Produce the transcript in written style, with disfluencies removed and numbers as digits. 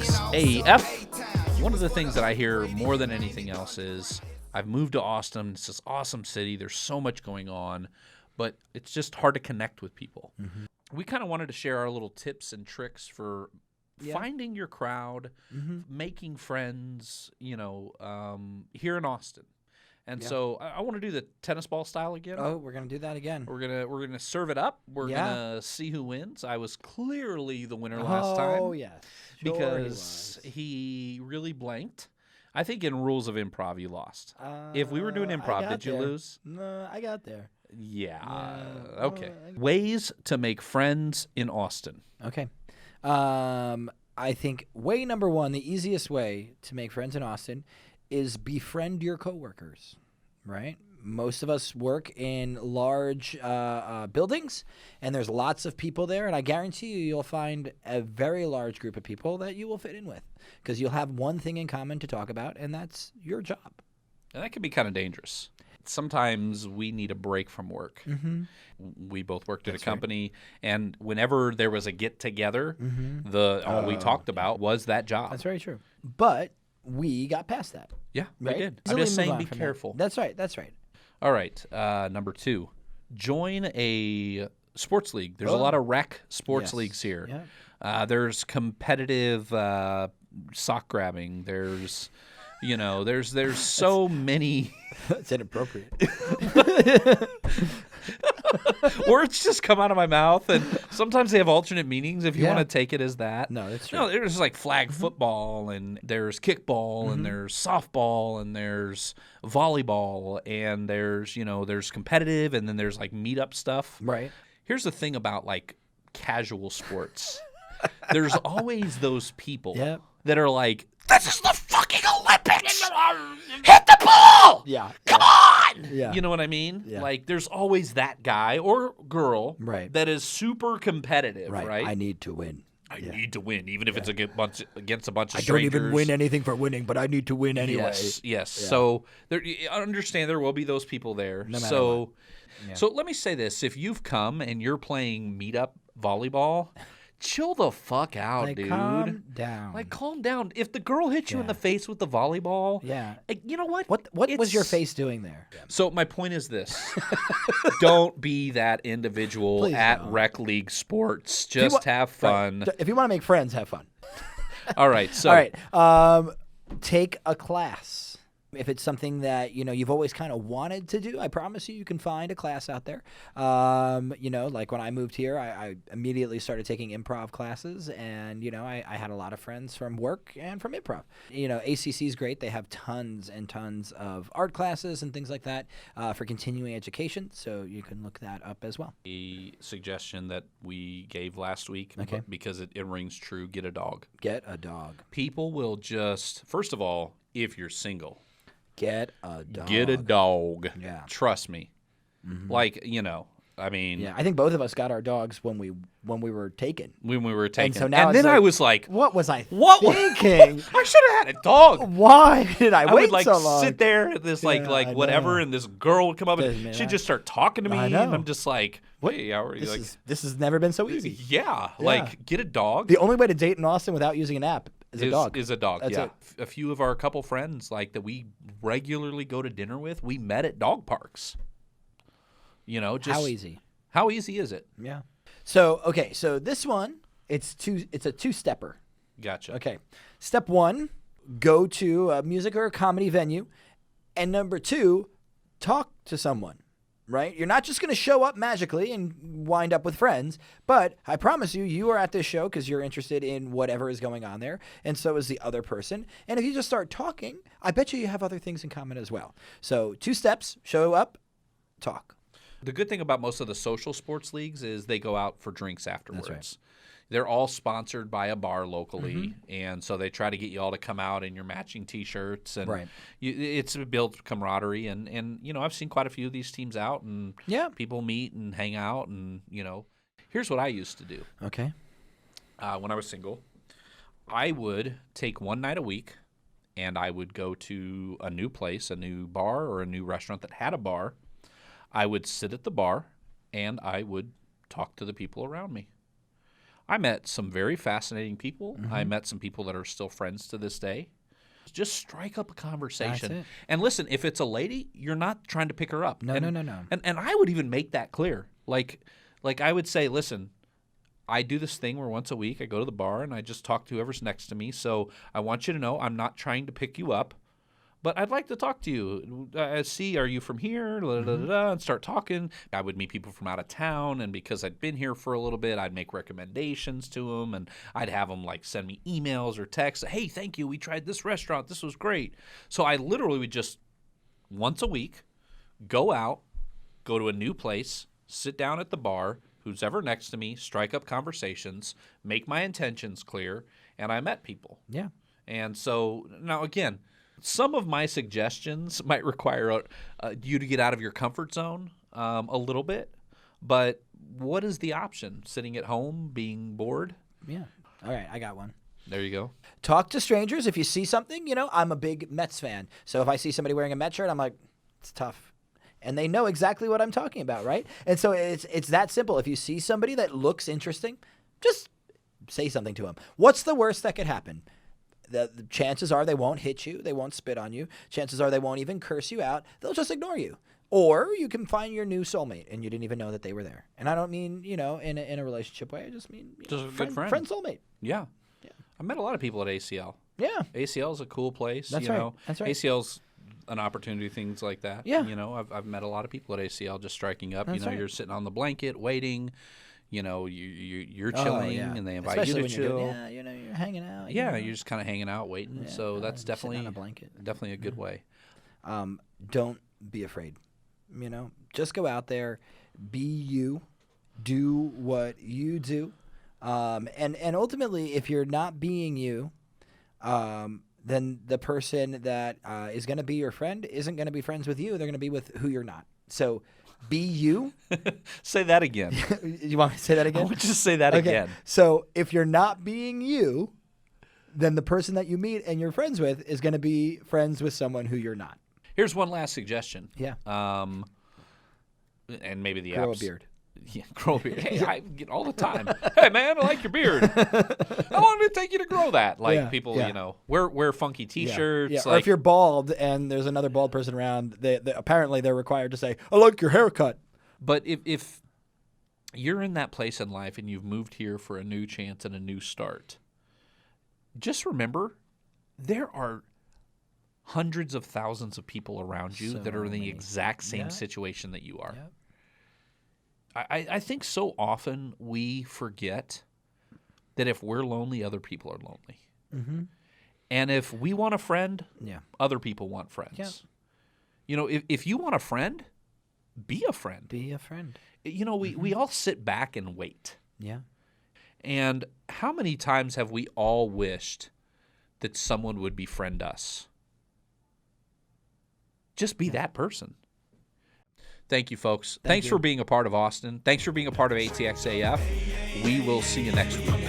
XAF. One of the things that I hear more than anything else is I've moved to Austin. It's this awesome city. There's so much going on, but it's just hard to connect with people. Mm-hmm. We kind of wanted to share our little tips and tricks for finding your crowd, making friends, here in Austin. And so I want to do the tennis ball style again. Oh, we're gonna do that again. We're gonna serve it up. We're gonna see who wins. I was clearly the winner last time. Oh yes, sure because he really blanked. I think in rules of improv you lost. If we were doing improv, did you lose? No, I got there. Yeah. Okay. Ways to make friends in Austin. Okay. I think way number one, the easiest way to make friends in Austin is befriend your coworkers, right? Most of us work in large buildings, and there's lots of people there, and I guarantee you'll find a very large group of people that you will fit in with because you'll have one thing in common to talk about, and that's your job. And that can be kind of dangerous. Sometimes we need a break from work. Mm-hmm. We both worked at a company, and whenever there was a get-together, all we talked about was that job. That's very true. But we got past that. Yeah, right? we did. I'm just saying be careful. That's right. That's right. All right. Number 2, join a sports league. There's a lot of rec sports leagues here. Yeah. There's competitive sock grabbing. There's, there's so many. That's inappropriate. Words just come out of my mouth, and sometimes they have alternate meanings if you want to take it as that. No, that's true. No, there's like flag football, and there's kickball, and there's softball, and there's volleyball, and there's competitive, and then there's like meetup stuff. Right. Here's the thing about like casual sports. There's always those people that are like, this is the fucking Olympics! Hit the ball! Yeah. Come on! Yeah. You know what I mean? Yeah. Like, there's always that guy or girl that is super competitive, right? I need to win. I need to win, even if it's against a bunch of strangers. I don't even win anything for winning, but I need to win anyway. Yes. Yeah. So I understand there will be those people there. No matter what. Yeah. So let me say this. If you've come and you're playing meetup volleyball, chill the fuck out, dude. Calm down. Calm down. If the girl hits you in the face with the volleyball, you know what? What was your face doing there? So my point is this. Don't be that individual Please at don't. rec league sports. Just have fun. Right. If you want to make friends, have fun. All right. So all right. Take a class. If it's something that, you've always kind of wanted to do, I promise you can find a class out there. Like when I moved here, I immediately started taking improv classes, and, I had a lot of friends from work and from improv. ACC is great. They have tons and tons of art classes and things like that for continuing education, so you can look that up as well. A suggestion that we gave last week, because it rings true, get a dog. Get a dog. People will just, first of all, if you're single, get a dog. Get a dog. Yeah. Trust me. Mm-hmm. I think both of us got our dogs when we were taken. When we were taken. And so now I was like, what was I thinking? I should have had a dog. Why did I wait would so long? Sit there at this whatever, and this girl would come up and she'd just start talking to me, and I'm just like, hey, how are you? This has never been so easy. Yeah. Get a dog. The only way to date in Austin without using an app is a dog. Is a dog. That's it. A few of our couple friends that we regularly go to dinner with, we met at dog parks. How easy? How easy is it? Yeah. So this one, it's a two-stepper. Gotcha. Okay. Step 1, go to a music or a comedy venue, and number 2, talk to someone. Right? You're not just going to show up magically and wind up with friends, but I promise you are at this show because you're interested in whatever is going on there, and so is the other person. And if you just start talking, I bet you have other things in common as well. So 2 steps: show up, talk. The good thing about most of the social sports leagues is they go out for drinks afterwards. That's right. They're all sponsored by a bar locally, and so they try to get you all to come out in your matching T-shirts, and it's built camaraderie. And I've seen quite a few of these teams out, and people meet and hang out, and here's what I used to do. Okay. When I was single, I would take one night a week, and I would go to a new place, a new bar or a new restaurant that had a bar. I would sit at the bar, and I would talk to the people around me. I met some very fascinating people. Mm-hmm. I met some people that are still friends to this day. Just strike up a conversation. That's it. And listen, if it's a lady, you're not trying to pick her up. No. And I would even make that clear. Like I would say, listen, I do this thing where once a week I go to the bar and I just talk to whoever's next to me. So I want you to know I'm not trying to pick you up, but I'd like to talk to you. See, are you from here? And start talking. I would meet people from out of town, and because I'd been here for a little bit, I'd make recommendations to them, and I'd have them like send me emails or texts. Hey, thank you. We tried this restaurant. This was great. So I literally would just once a week go out, go to a new place, sit down at the bar, who's ever next to me, strike up conversations, make my intentions clear, and I met people. Yeah. And so now again, some of my suggestions might require you to get out of your comfort zone a little bit, but what is the option? Sitting at home, being bored? Yeah. All right, I got one. There you go. Talk to strangers. If you see something, I'm a big Mets fan. So if I see somebody wearing a Mets shirt, I'm like, it's tough. And they know exactly what I'm talking about, right? And so it's that simple. If you see somebody that looks interesting, just say something to them. What's the worst that could happen? The chances are they won't hit you. They won't spit on you. Chances are they won't even curse you out. They'll just ignore you. Or you can find your new soulmate, and you didn't even know that they were there. And I don't mean, in a relationship way. I just mean Just a good friend. Friend, soulmate. Yeah. I met a lot of people at ACL. Yeah. ACL is a cool place. That's right. That's right. ACL's an opportunity, things like that. Yeah. I've met a lot of people at ACL just striking up. That's right. You're sitting on the blanket waiting. You're chilling, and they invite Especially you to when chill. you're hanging out. Yeah, you're just kind of hanging out, waiting. Yeah, so that's sitting definitely on a blanket. definitely a good way. Don't be afraid. Just go out there, be you, do what you do, and ultimately, if you're not being you, then the person that is going to be your friend isn't going to be friends with you. They're going to be with who you're not. So be you. Say that again. You want me to say that again? I would just say that again. So if you're not being you, then the person that you meet and you're friends with is going to be friends with someone who you're not. Here's one last suggestion. Yeah. And maybe the Grow apps. a beard. Yeah, grow a beard. Hey, I get all the time. Hey, man, I like your beard. How long did it take you to grow that? Like people, wear funky T-shirts. Yeah. Like, or if you're bald and there's another bald person around, they apparently they're required to say, "I like your haircut." But if you're in that place in life and you've moved here for a new chance and a new start, just remember there are hundreds of thousands of people around you that are in the exact same situation that you are. Yep. I think so often we forget that if we're lonely, other people are lonely. Mm-hmm. And if we want a friend, Yeah. other people want friends. Yeah. If you want a friend, be a friend. Be a friend. We all sit back and wait. Yeah. And how many times have we all wished that someone would befriend us? Just be that person. Thank you, folks. Thanks for being a part of Austin. Thanks for being a part of ATXAF. We will see you next week.